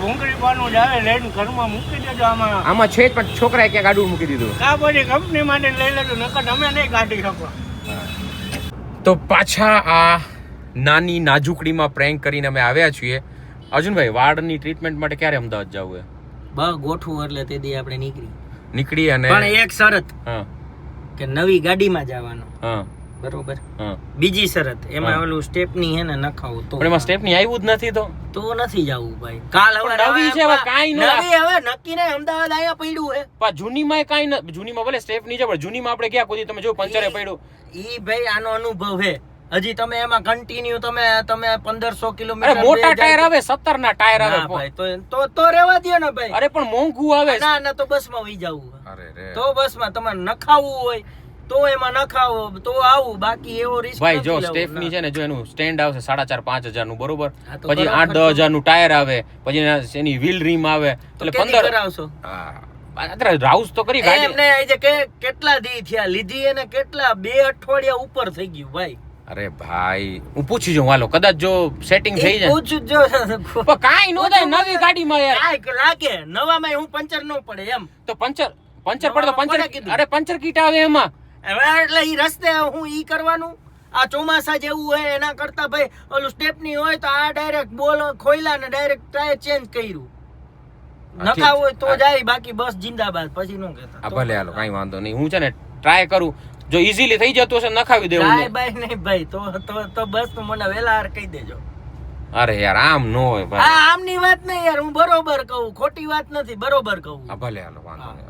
ભૂંગળી પાનું જ આવે લઈને ઘરમાં મૂકી દેજો. આમાં છે જ પણ છોકરાએ ક્યાંક આડું મૂકી દીધું. કા પછી કંપની માટે લઈ લેજો, નકર તમે નહીં કાઢી શકો. તો પાછા આ નાની નાજુકડીમાં પ્રેન્ક કરીને અમે આવ્યા છીએ. અર્જુનભાઈ, વાળની ટ્રીટમેન્ટ માટે ક્યારે અમદાવાદ જવું? બસ ગોઠવું એટલે તે દી આપણે નીકળી અને પણ એક શરત હા કે નવી ગાડીમાં જવાનું. હા બરોબર. હા બીજી શરત એમાં ઓલું સ્ટેપની હે ને નખાવું તો. પણ એમાં સ્ટેપની આવ્યું જ નથી તો નથી જવું ભાઈ. કાલ હવે નવી છે, હવે કાઈ ન નવી હવે નક્કી નહીં. અમદાવાદ આયા પડ્યું હે. પણ જૂનીમાં કાઈ ન, જૂનીમાં ભલે સ્ટેપની છે પણ જૂનીમાં આપણે ક્યાં કોઈ તમે જો પંચરે પડ્યું. ઈ ભાઈ આનો અનુભવ હે. હજી તમે એમાં કન્ટિન્યુ તમે 1500 કિલોમીટર મોટા ટાયર આવે, 17 ના ટાયર આવે ભાઈ. તો રેવા દો ને ભાઈ. અરે પણ મોંઘું આવે. ના તો બસમાં વહી જવું. અરે રે તો બસમાં તમારે નખાવું હોય તો એમાં નખાવો તો આવું. બાકી એવો રિસ્ક ભાઈ જો સ્ટેફની છે ને, જો એનું સ્ટેન્ડ આવશે 4,500-5,000 નું બરોબર, પછી 8-10,000 નું ટાયર આવે, પછી એની વ્હીલ રીમ આવે, એટલે 15 કરાવશો. અત્યારે રાઉસ તો કરી ગાડી એમને કેટલા દી થયા લીધી એને, કેટલા 2 અઠવાડિયા ઉપર થઈ ગયું ભાઈ. અરે ભાઈ હું પૂછી જોઉં, હાલો કદાચ જો સેટિંગ થઈ જાય. પૂછું જો પણ કાઈ નો થાય નવી ગાડીમાં યાર. કાઈ લાગે નવામાં હું પંચર ન પડે એમ. તો પંચર પડે તો પંચર, અરે પંચર કીટ આવે એમાં. એટલે ઈ રસ્તે હું ઈ કરવાનું. આ ચોમાસા જેવું હોય એના કરતા ભાઈ ઓલું સ્ટેપની હોય તો આ ડાયરેક્ટ બોલ ખોઈલા ને ડાયરેક્ટ ટાયર ચેન્જ કર્યું. નખાવ હોય તો જાય, બાકી બસ જિંદાબાદ. પછી નો કહેતા ભલે હાલો કાઈ વાંધો નહીં. હું છે ને ટ્રાય કરું, જો ઈઝીલી થઈ જતું હશે નખાવી દેવું. ટ્રાય બાય નહીં ભાઈ. તો બસ તું મને વેલા કહી દેજો. અરે યાર આમ નો હોય ભાઈ. આમની વાત નહીં યાર, હું બરોબર કહું, ખોટી વાત નથી, બરોબર કહું. ભલે હાલો વાંધો નહીં.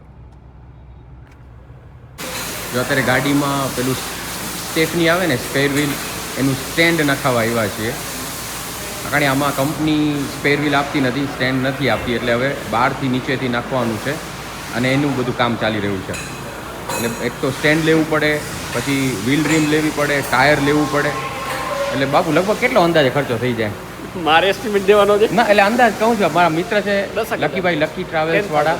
જો અત્યારે ગાડીમાં પેલું સ્ટેફની આવે ને સ્પેર વ્હીલ, એનું સ્ટેન્ડ નખાવા આવ્યા છીએ. કારણ આમાં કંપની સ્પેર વ્હીલ આપતી નથી, સ્ટેન્ડ નથી આપતી, એટલે હવે બહારથી નીચેથી નાખવાનું છે અને એનું બધું કામ ચાલી રહ્યું છે. એટલે એક તો સ્ટેન્ડ લેવું પડે, પછી વ્હીલ રીમ લેવી પડે, ટાયર લેવું પડે. એટલે બાપુ લગભગ કેટલો અંદાજે ખર્ચો થઈ જાય? મારે એસ્ટિમેટ દેવાનો છે ના, એટલે અંદાજ કહું છું. મારા મિત્ર છે લકીભાઈ, લકી ટ્રાવેલ્સ વાળા,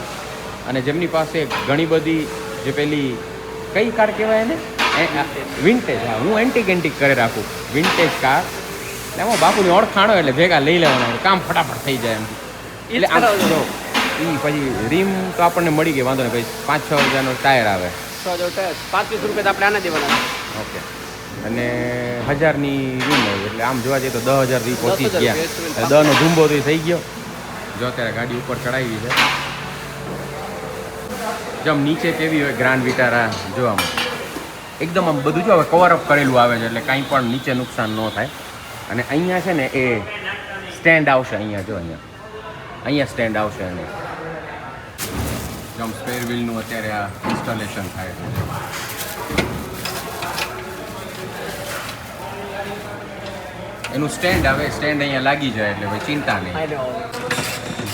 અને જેમની પાસે ઘણી બધી જે પેલી કઈ કાર કહેવાય એને, વિન્ટેજ. હા, હું એન્ટિક કરી રાખું, વિન્ટેજ કાર. એટલે એમાં બાપુની ઓળખાણો એટલે ભેગા લઈ લેવાના, કામ ફટાફટ થઈ જાય એમ. એટલે એ પછી રીમ તો આપણને મળી ગઈ, વાંધો નહીં. પછી 5-6 હજારનો ટાયર આવે, 35 રૂપિયા આપણે આના દેવાના. ઓકે. અને 1000ની રીમ આવી, એટલે આમ જોવા જઈએ તો 10,000 થી પહોંચી ગયા. 10નો ધૂંબો તો થઈ ગયો. જો અત્યારે ગાડી ઉપર ચડાવી છે, જેમ નીચે કેવી હોય ગ્રાન્ડ વિટારા જોવામાં એકદમ આમ બધું જો કવર અપ કરેલું આવે છે, એટલે કાંઈ પણ નીચે નુકસાન ન થાય. અને અહીંયા છે ને એ સ્ટેન્ડ આવશે, અહીંયા જો અહીંયા સ્ટેન્ડ આવશે. અને જેમ સ્પેર વ્હીલનું અત્યારે આ ઇન્સ્ટોલેશન થાય છે, એનું સ્ટેન્ડ આવે, સ્ટેન્ડ અહીંયા લાગી જાય એટલે ભાઈ ચિંતા નહીં.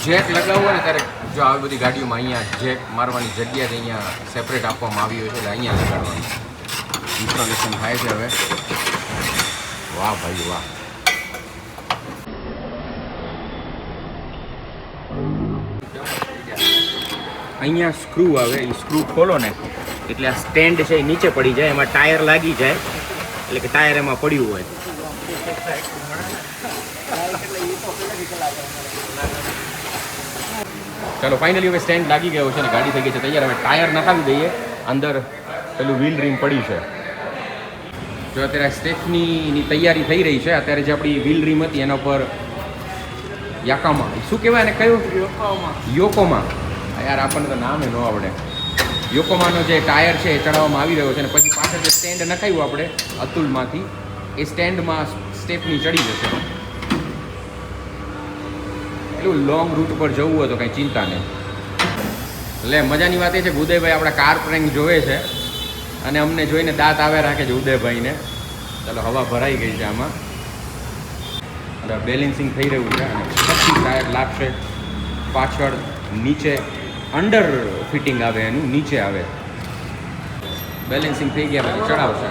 જેક લગાવવું ને ત્યારે જો આવી બધી ગાડીઓમાં અહીંયા જેક મારવાની જગ્યા જ અહીંયા સેપરેટ આપવામાં આવી હોય છે, એટલે અહીંયા લગાડવાનું ઇન્સ્ટોલેશન થાય છે હવે. વાહ ભાઈ વાહ. અહીંયા સ્ક્રૂ આવે, એ સ્ક્રૂ ખોલો ને એટલે આ સ્ટેન્ડ છે એ નીચે પડી જાય, એમાં ટાયર લાગી જાય, એટલે કે ટાયર એમાં પડ્યું હોય. ચાલો ફાઇનલી હવે સ્ટેન્ડ લાગી ગયો છે ને ગાડી થઈ ગઈ છે તૈયાર. હવે ટાયર નખાવી દઈએ, અંદર પેલું વ્હીલ રીમ પડી છે. જો અત્યારે સ્ટેફની તૈયારી થઈ રહી છે. અત્યારે જે આપણી વ્હીલ રીમ હતી એના પર યાકામા, શું કહેવાય ને, કયું યોકોમા, યાર આપણને તો નામે ન આવડે. યોકોમાનો જે ટાયર છે એ ચડાવવામાં આવી રહ્યો છે, અને પછી પાછળ જે સ્ટેન્ડ નખાવ્યું આપણે અતુલમાંથી, એ સ્ટેન્ડમાં સ્ટેપની ચડી જશે. એટલું લોંગ રૂટ પર જવું હોય તો કંઈ ચિંતા નહીં. એટલે મજાની વાત એ છે કે ઉદયભાઈ આપણા કાર પ્રેન્ક જોવે છે, અને અમને જોઈને દાંત આવે રાખે છે ઉદયભાઈને. ચાલો હવા ભરાઈ ગઈ છે આમાં, અને બેલેન્સિંગ થઈ રહ્યું છે. અને પછી ટાયર લાગશે પાછળ, નીચે અંડર ફિટિંગ આવે, એનું નીચે આવે. બેલેન્સિંગ થઈ ગયા પછી ચડાવશે.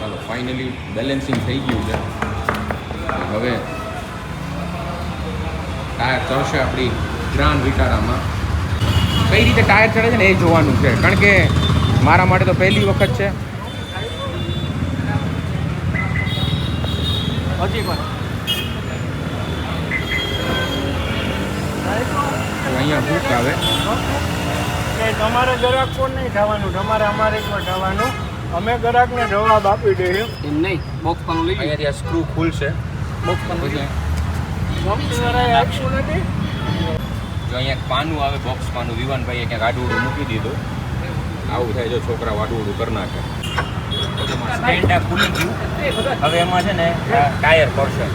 ચાલો ફાઇનલી બેલેન્સિંગ થઈ ગયું છે. હવે ટાયર ચડશે આપણી ગ્રાન્ડ વિટારામાં. કઈ રીતે ટાયર ચડે છે ને એ જોવાનું છે, કારણ કે મારા માટે તો પહેલી વખત છે. અહીંયા ભૂખ આવે. કે તમારે ગ્રાહક કોણ નહીં થવાનું, તમારે અમારે જ થવાનું. અમે ગ્રાહકને જવાબ આપી દઈએ. એમ નહીં બોક્સ પણ લઈ અહીંયાથી આ સ્ક્રૂ ખુલશે. બોક્સ પણ પછી કંપનીવાળાએ આપ્યું નથી. જો અહીંયા એક પાનું આવે, બોક્સ પાનું, વિવાનભાઈએ ક્યાંક આડું મૂકી દીધું. આવું થાય જો છોકરા આડું કરી નાખે. સ્ટેન્ડ આ ખુલી ગયું. હવે એમાં છે ને ટાયર પડશે.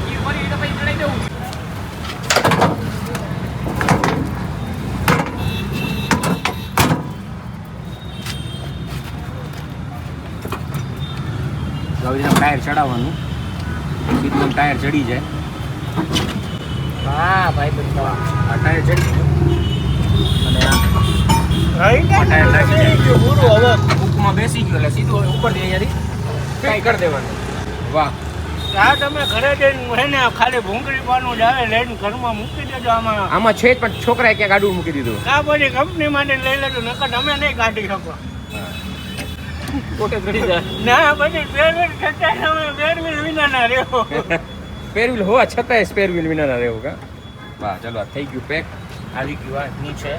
આવી રીતે ટાયર ચડાવવાનું, સીધું ટાયર ચડી જાય. હા ભાઈ બધું આ ટાયર ચડી ગયું અને આ રહી ટાયર લાગી જાય. ગયું પૂરું હવે. બુકમાં બેસી ગયું એટલે સીધું હવે ઉપરથી અહીંયાથી કાંઈ કરી દેવાનું. વાહ, આ તમે ઘરે જઈને હે ને ખાલી ભૂંગળી પાનું જ આવે, લઈને ઘરમાં મૂકી દેજો. આમાં આમાં છે જ પણ છોકરાએ ક્યાંક આડું મૂકી દીધું. આ બધી કંપની માટે લઈ લેજો, નકર તમે નહીં કાઢી શકો. પોતે ચડી જાય ના બધી બેરવેલ છતાં તમે બેરવેલ વિના ના રહ્યો. સ્પેર વ્હીલ હોવા છતાંય સ્પેર વ્હીલ વિના ના રહેવું કા. વાહ, ચલો આ થઈ ગયું પેક. આવી ગયું આ નીચે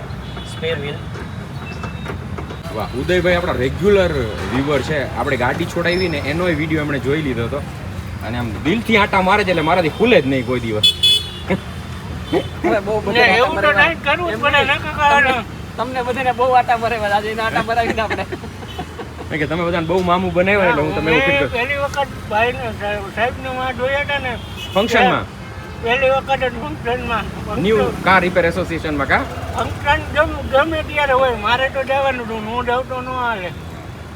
સ્પેર વ્હીલ. વાહ, ઉદયભાઈ આપણા રેગ્યુલર વ્યુઅર છે. આપણે ગાડી છોડાવી ને એનોય વિડીયો એમણે જોઈ લીધો હતો અને આમ દિલથી આટા મારે છે એટલે મારાથી ખુલે જ નહીં કોઈ દિવસ. હવે બહુ ને એવું તો નહીં કરવું જ પડે, નકર કાઢો. તમને બધાને બહુ આટા મરાવ્યા આજે એના આટા મરાવી ને આપણે કે તમે બધાને બહુ મામું બનાવ્યા એટલે હું તમે એવું મેં ફીલ પહેલી વખત ભાઈને સાહેબને માં જોયા હતા ને ફંક્શનમાં પહેલી વખત જ ફંક્શનમાં ન્યૂ કાર રિપેર એસોસિએશનમાં કા. ફંક્શન ગમે ત્યારે હોય, મારે તો જવાનું હતું, હું જાઉં તો ન હાલે.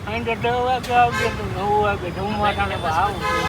અહીં તો 10 વાગે આવજે તો 9 વાગે જમવા ટાણે આવું.